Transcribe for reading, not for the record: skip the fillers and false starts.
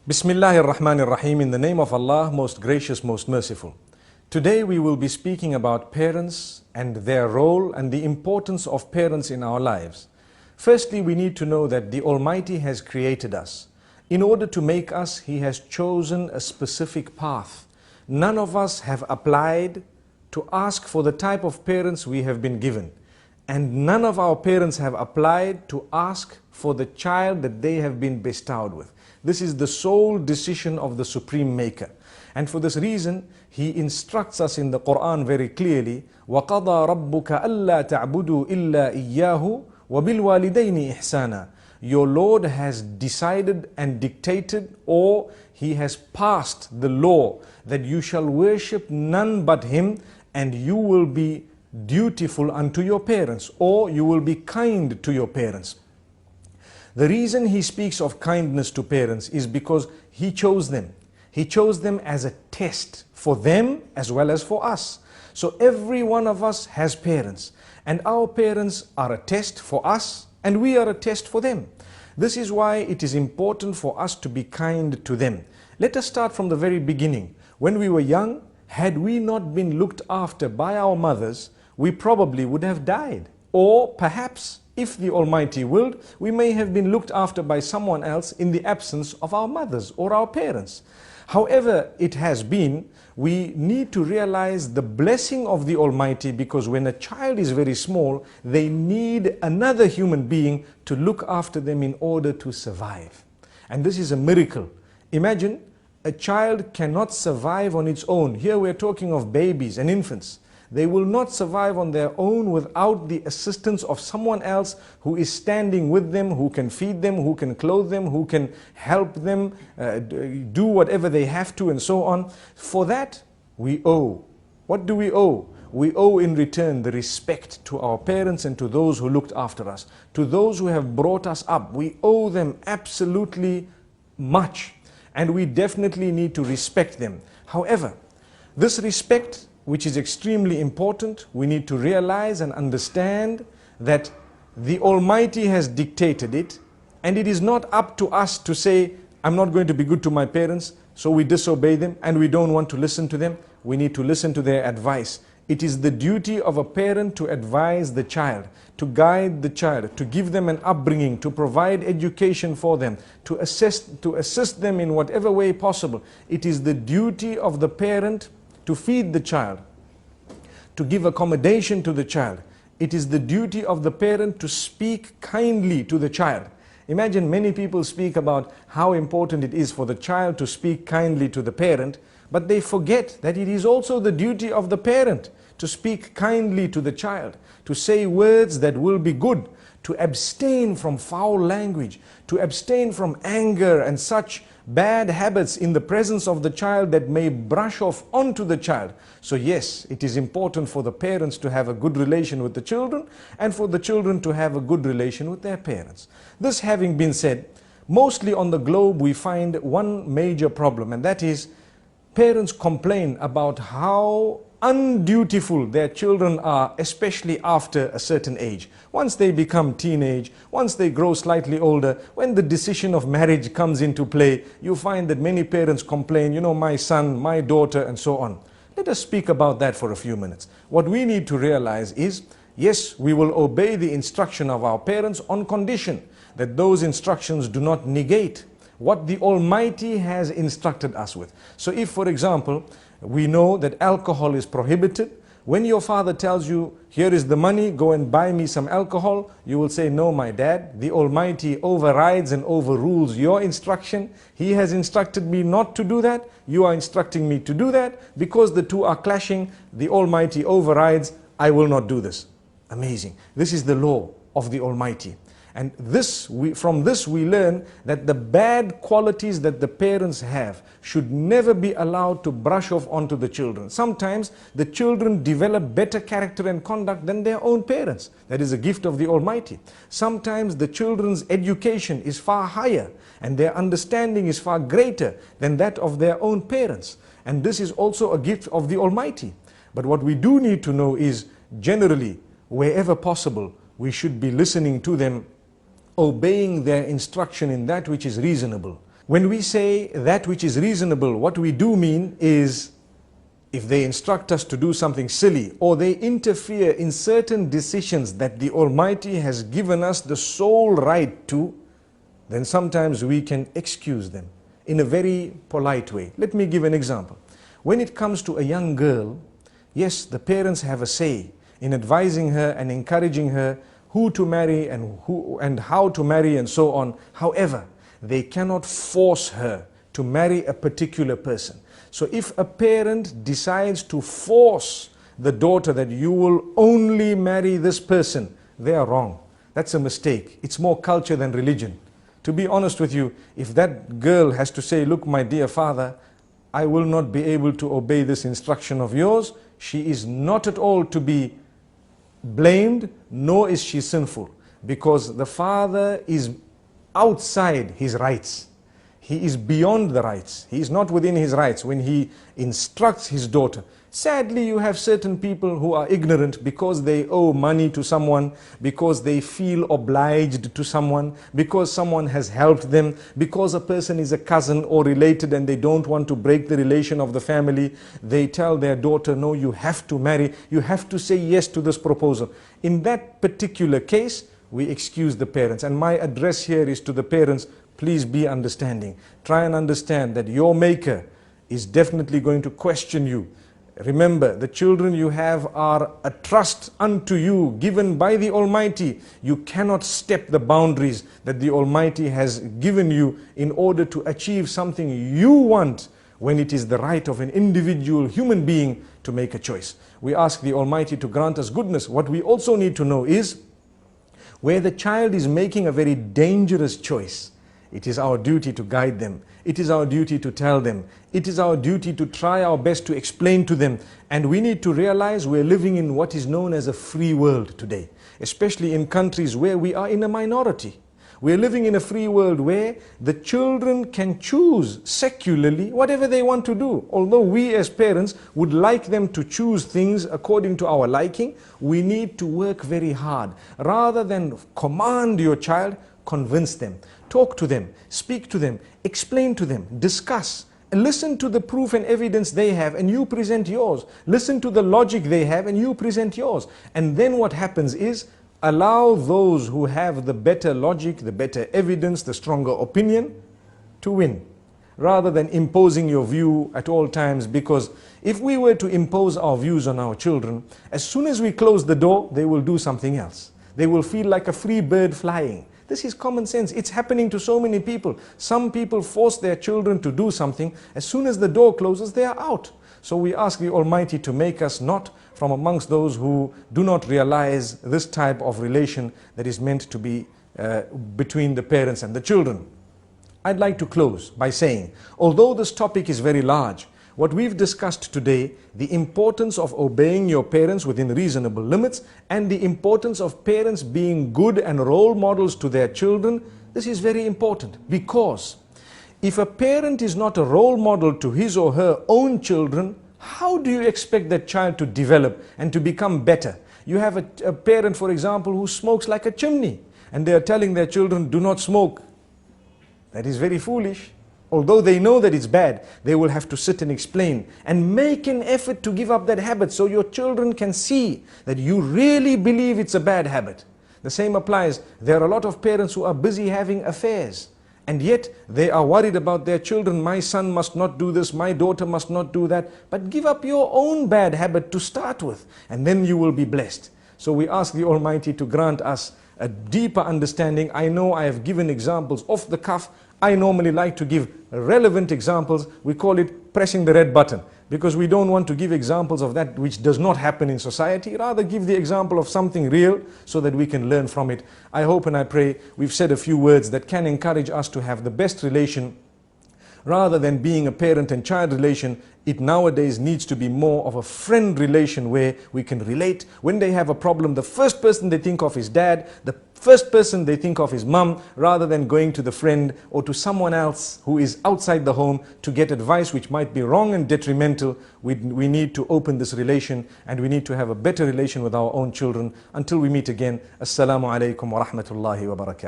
Bismillahir Rahmanir Rahim, in the name of Allah, most gracious, most merciful. Today we will be speaking about parents and their role and the importance of parents in our lives. Firstly, we need to know that the Almighty has created us. In order to make us, He has chosen a specific path. None of us have applied to ask for the type of parents we have been given. And none of our parents have applied to ask for the child that they have been bestowed with. This is the sole decision of the Supreme Maker. And for this reason, He instructs us in the Quran very clearly, وَقَضَى رَبُّكَ أَلَّا تَعْبُدُوا إِلَّا إِيَّاهُ وَبِالْوَالِدَيْنِ إِحْسَانًا. Your Lord has decided and dictated, or He has passed the law that you shall worship none but Him, and you will be dutiful unto your parents, or you will be kind to your parents. The reason He speaks of kindness to parents is because He chose them. He chose them as a test for them as well as for us. So every one of us has parents, and our parents are a test for us and we are a test for them. This is why it is important for us to be kind to them. Let us start from the very beginning. When we were young, had we not been looked after by our mothers, we probably would have died. Or perhaps, if the Almighty willed, we may have been looked after by someone else in the absence of our mothers or our parents. However it has been, we need to realize the blessing of the Almighty, because when a child is very small, they need another human being to look after them in order to survive. And this is a miracle. Imagine, a child cannot survive on its own. Here we are talking of babies and infants. They will not survive on their own without the assistance of someone else who is standing with them, who can feed them, who can clothe them, who can help them do whatever they have to, and so on. For that, we owe. What do we owe? We owe in return the respect to our parents and to those who looked after us, to those who have brought us up. We owe them absolutely much, and we definitely need to respect them. However, this respect, which is extremely important, we need to realize and understand that the Almighty has dictated it, and it is not up to us to say, I'm not going to be good to my parents, so we disobey them and we don't want to listen to them. We need to listen to their advice. It is the duty of a parent to advise the child, to guide the child, to give them an upbringing, to provide education for them, to assist them in whatever way possible. It is the duty of the parent to feed the child, to give accommodation to the child. It is the duty of the parent to speak kindly to the child. Imagine, many people speak about how important it is for the child to speak kindly to the parent, but they forget that it is also the duty of the parent to speak kindly to the child, to say words that will be good, to abstain from foul language, to abstain from anger and such bad habits in the presence of the child that may brush off onto the child. So yes, it is important for the parents to have a good relation with the children, and for the children to have a good relation with their parents. This having been said, mostly on the globe we find one major problem, and that is parents complain about how undutiful their children are, especially after a certain age. Once they become teenage, once they grow slightly older, when the decision of marriage comes into play, you find that many parents complain, you know, my son, my daughter, and so on. Let us speak about that for a few minutes. What we need to realize is, yes, we will obey the instruction of our parents on condition that those instructions do not negate what the Almighty has instructed us with. So if, for example, we know that alcohol is prohibited, when your father tells you, here is the money, go and buy me some alcohol, you will say, no, my dad, the Almighty overrides and overrules your instruction. He has instructed me not to do that, you are instructing me to do that. Because the two are clashing, the Almighty overrides, I will not do this. Amazing. This is the law of the Almighty. And from this we learn that the bad qualities that the parents have should never be allowed to brush off onto the children. Sometimes the children develop better character and conduct than their own parents. That is a gift of the Almighty. Sometimes the children's education is far higher and their understanding is far greater than that of their own parents. And this is also a gift of the Almighty. But what we do need to know is, generally, wherever possible, we should be listening to them, obeying their instruction in that which is reasonable. When we say that which is reasonable, what we do mean is if they instruct us to do something silly or they interfere in certain decisions that the Almighty has given us the sole right to, then sometimes we can excuse them in a very polite way. Let me give an example. When it comes to a young girl, yes, the parents have a say in advising her and encouraging her who to marry and how to marry and so on. However, they cannot force her to marry a particular person. So if a parent decides to force the daughter that you will only marry this person, they are wrong. That's a mistake. It's more culture than religion. To be honest with you, if that girl has to say, look, my dear father, I will not be able to obey this instruction of yours, she is not at all to be blamed, nor is she sinful, because the father is outside his rights. He is beyond the rights. He is not within his rights when he instructs his daughter. Sadly, you have certain people who are ignorant because they owe money to someone, because they feel obliged to someone, because someone has helped them, because a person is a cousin or related and they don't want to break the relation of the family. They tell their daughter, no, you have to marry, you have to say yes to this proposal. In that particular case, we excuse the parents. And my address here is to the parents, please be understanding. Try and understand that your Maker is definitely going to question you. Remember, the children you have are a trust unto you, given by the Almighty. You cannot step the boundaries that the Almighty has given you in order to achieve something you want, when it is the right of an individual human being to make a choice. We ask the Almighty to grant us goodness. What we also need to know is, where the child is making a very dangerous choice, it is our duty to guide them. It is our duty to tell them. It is our duty to try our best to explain to them. And we need to realize we're living in what is known as a free world today, especially in countries where we are in a minority. We're living in a free world where the children can choose secularly whatever they want to do. Although we as parents would like them to choose things according to our liking, we need to work very hard. Rather than command your child, convince them. Talk to them, speak to them, explain to them, discuss. Listen to the proof and evidence they have and you present yours. Listen to the logic they have and you present yours. And then what happens is, allow those who have the better logic, the better evidence, the stronger opinion to win, rather than imposing your view at all times. Because if we were to impose our views on our children, as soon as we close the door, they will do something else. They will feel like a free bird flying. This is common sense. It's happening to so many people. Some people force their children to do something. As soon as the door closes, they are out. So we ask the Almighty to make us not from amongst those who do not realize this type of relation that is meant to be between the parents and the children. I'd like to close by saying, although this topic is very large, what we've discussed today, the importance of obeying your parents within reasonable limits and the importance of parents being good and role models to their children, this is very important, because if a parent is not a role model to his or her own children, how do you expect that child to develop and to become better? You have a parent, for example, who smokes like a chimney and they are telling their children, do not smoke. That is very foolish. Although they know that it's bad, they will have to sit and explain and make an effort to give up that habit so your children can see that you really believe it's a bad habit. The same applies. There are a lot of parents who are busy having affairs, and yet they are worried about their children. My son must not do this, my daughter must not do that. But give up your own bad habit to start with, and then you will be blessed. So we ask the Almighty to grant us a deeper understanding. I know I have given examples off the cuff. I normally like to give relevant examples. We call it pressing the red button, because we don't want to give examples of that which does not happen in society. Rather give the example of something real so that we can learn from it. I hope and I pray we've said a few words that can encourage us to have the best relation. Rather than being a parent and child relation, it nowadays needs to be more of a friend relation where we can relate. When they have a problem, the first person they think of is dad, the first person they think of is mum, rather than going to the friend or to someone else who is outside the home to get advice which might be wrong and detrimental. We need to open this relation, and we need to have a better relation with our own children. Until we meet again, Assalamu alaikum wa rahmatullahi wa barakatuh.